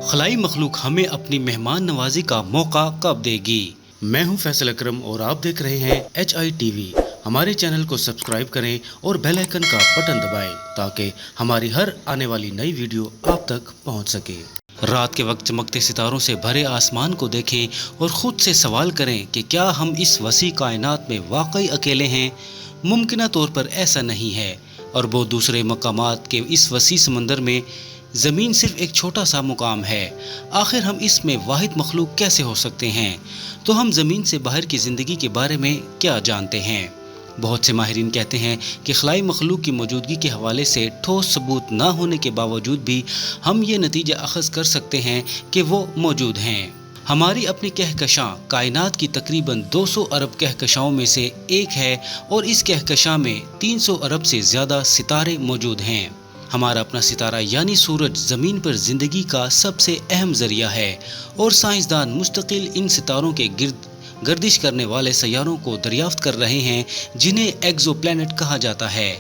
खलाई मखलूक हमें अपनी मेहमान नवाजी का मौका कब देगी। मैं हूं फैसल अकरम और आप देख रहे हैं HITV। हमारे चैनल को सब्सक्राइब करें और बेल आइकन का बटन दबाएं ताकि हमारी हर आने वाली नई वीडियो आप तक पहुंच सके। रात के वक्त चमकते सितारों से भरे आसमान को देखें और ख़ुद से सवाल करें कि क्या हम इस वसी कायनात में वाकई अकेले हैं। मुमकिन तौर पर ऐसा नहीं है और वो दूसरे मकामात के इस वसी समंदर में ज़मीन सिर्फ एक छोटा सा मुकाम है। आखिर हम इसमें वाहिद मखलूक कैसे हो सकते हैं। तो हम ज़मीन से बाहर की ज़िंदगी के बारे में क्या जानते हैं। बहुत से माहिरीन कहते हैं कि खलाई मखलूक की मौजूदगी के हवाले से ठोस सबूत ना होने के बावजूद भी हम ये नतीजा अखज़ कर सकते हैं कि वो मौजूद हैं। हमारी अपनी कहकशां कायनात की तकरीबन 200 अरब कहकशाओं में से एक है और इस कहकशां में 300 अरब से ज़्यादा सितारे मौजूद हैं। हमारा अपना सितारा यानी सूरज ज़मीन पर ज़िंदगी का सबसे अहम ज़रिया है और साइंसदान मुस्तकिल इन सितारों के गिर्द गर्दिश करने वाले सैयारों को दरियाफ्त कर रहे हैं जिन्हें एक्सोप्लैनेट कहा जाता है।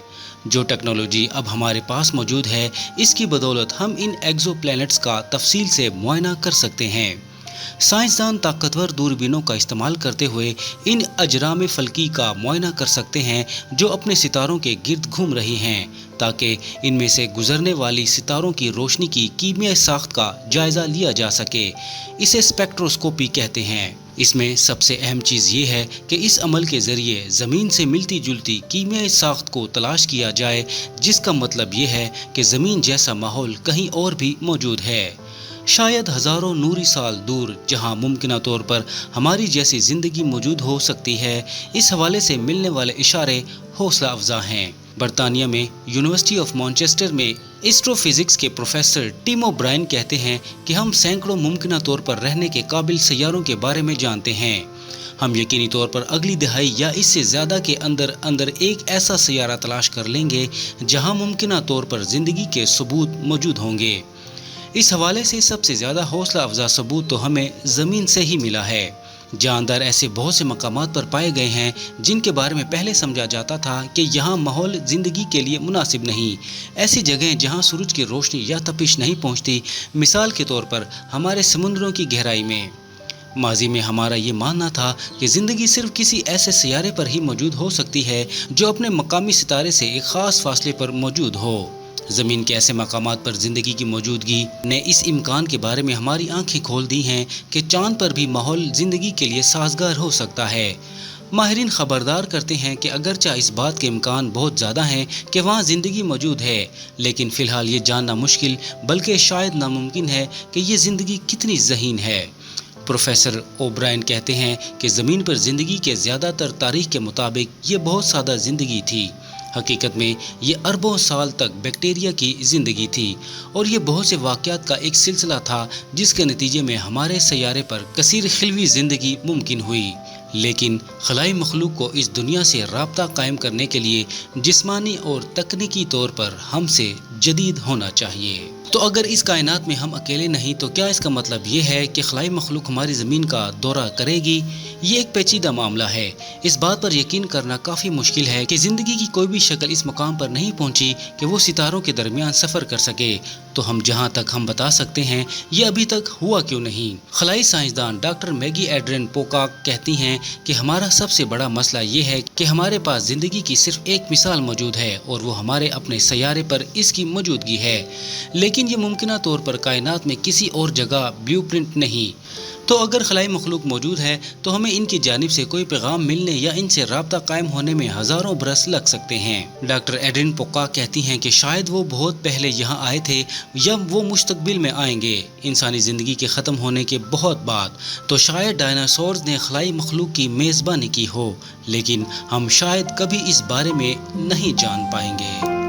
जो टेक्नोलॉजी अब हमारे पास मौजूद है इसकी बदौलत हम इन एक्सोप्लैनेट्स का तफसील से मुआयना कर सकते हैं। साइंसदान ताकतवर दूरबीनों का इस्तेमाल करते हुए इन अजराम फल्की का मुआयना कर सकते हैं जो अपने सितारों के गिर्द घूम रही हैं ताकि इनमें से गुजरने वाली सितारों की रोशनी की कीमियाई साख्त का जायज़ा लिया जा सके। इसे स्पेक्ट्रोस्कोपी कहते हैं। इसमें सबसे अहम चीज़ ये है कि इस अमल के ज़रिए ज़मीन से मिलती जुलती कीमियाई साख्त को तलाश किया जाए, जिसका मतलब ये है कि ज़मीन जैसा माहौल कहीं और भी मौजूद है, शायद हज़ारों नूरी साल दूर, जहां मुमकिन तौर पर हमारी जैसी ज़िंदगी मौजूद हो सकती है। इस हवाले से मिलने वाले इशारे हौसला अफजा हैं। बरतानिया में यूनिवर्सिटी ऑफ मैनचेस्टर में एस्ट्रोफिज़िक्स के प्रोफेसर टिम ओब्रायन कहते हैं कि हम सैकड़ों मुमकिन तौर पर रहने के काबिल सैयारों के बारे में जानते हैं। हम यकीनी तौर पर अगली दहाई या इससे ज़्यादा के अंदर अंदर एक ऐसा सैयारा तलाश कर लेंगे जहां मुमकिन तौर पर ज़िंदगी के सबूत मौजूद होंगे। इस हवाले से सबसे ज़्यादा हौसला अफजा सबूत तो हमें ज़मीन से ही मिला है। जानदार ऐसे बहुत से मकामात पर पाए गए हैं जिनके बारे में पहले समझा जाता था कि यहाँ माहौल ज़िंदगी के लिए मुनासिब नहीं। ऐसी जगहें जहाँ सूरज की रोशनी या तपिश नहीं पहुँचती, मिसाल के तौर पर हमारे समुद्रों की गहराई में। माजी में हमारा ये मानना था कि ज़िंदगी सिर्फ किसी ऐसे सियारे पर ही मौजूद हो सकती है जो अपने मकामी सितारे से एक ख़ास फासले पर मौजूद हो। ज़मीन के ऐसे मकामात पर ज़िंदगी की मौजूदगी ने इस इम्कान के बारे में हमारी आंखें खोल दी हैं कि चाँद पर भी माहौल ज़िंदगी के लिए साजगार हो सकता है। माहिरीन खबरदार करते हैं कि अगरचे इस बात के इम्कान बहुत ज़्यादा हैं कि वहाँ ज़िंदगी मौजूद है, लेकिन फ़िलहाल ये जानना मुश्किल बल्कि शायद नामुमकिन है कि ये ज़िंदगी कितनी ज़हीन है। प्रोफेसर ओब्रायन कहते हैं कि ज़मीन पर ज़िंदगी के ज़्यादातर तारीख के मुताबिक ये बहुत सादा ज़िंदगी थी। हकीकत में ये अरबों साल तक बैक्टीरिया की ज़िंदगी थी और ये बहुत से वाक़यात का एक सिलसिला था जिसके नतीजे में हमारे सैयारे पर कसीर खिलवी ज़िंदगी मुमकिन हुई। लेकिन खलाई मखलूक को इस दुनिया से राब्ता कायम करने के लिए जिस्मानी और तकनीकी तौर पर हमसे जदीद होना चाहिए। तो अगर इस कायनात में हम अकेले नहीं तो क्या इसका मतलब ये है कि खलाई मखलूक हमारी ज़मीन का दौरा करेगी। ये एक पेचीदा मामला है। इस बात पर यकीन करना काफ़ी मुश्किल है कि ज़िंदगी की कोई भी शक्ल इस मुकाम पर नहीं पहुंची कि वो सितारों के दरमियान सफ़र कर सके। तो हम जहां तक हम बता सकते हैं ये अभी तक हुआ क्यों नहीं। खलाई साइंसदान डॉक्टर मैगी एड्रियन पोकॉक कहती हैं कि हमारा सबसे बड़ा मसला ये है कि हमारे पास ज़िंदगी की सिर्फ एक मिसाल मौजूद है और वो हमारे अपने सैयारे पर इसकी मौजूदगी है, लेकिन ये मुमकिन तौर पर कायनात में किसी और जगह ब्लूप्रिंट नहीं। तो अगर खलाई मखलूक मौजूद है तो हमें इनकी जानिब से कोई पैगाम मिलने या इनसे राब्ता कायम होने में हज़ारों बरस लग सकते हैं। डॉक्टर एड्रियन पोकॉक कहती हैं कि शायद वो बहुत पहले यहाँ आए थे या वो मुस्तकबिल में आएंगे, इंसानी ज़िंदगी के ख़त्म होने के बहुत बाद। तो शायद डायनासोर्स ने खलाई मखलूक की मेज़बानी की हो, लेकिन हम शायद कभी इस बारे में नहीं जान पाएंगे।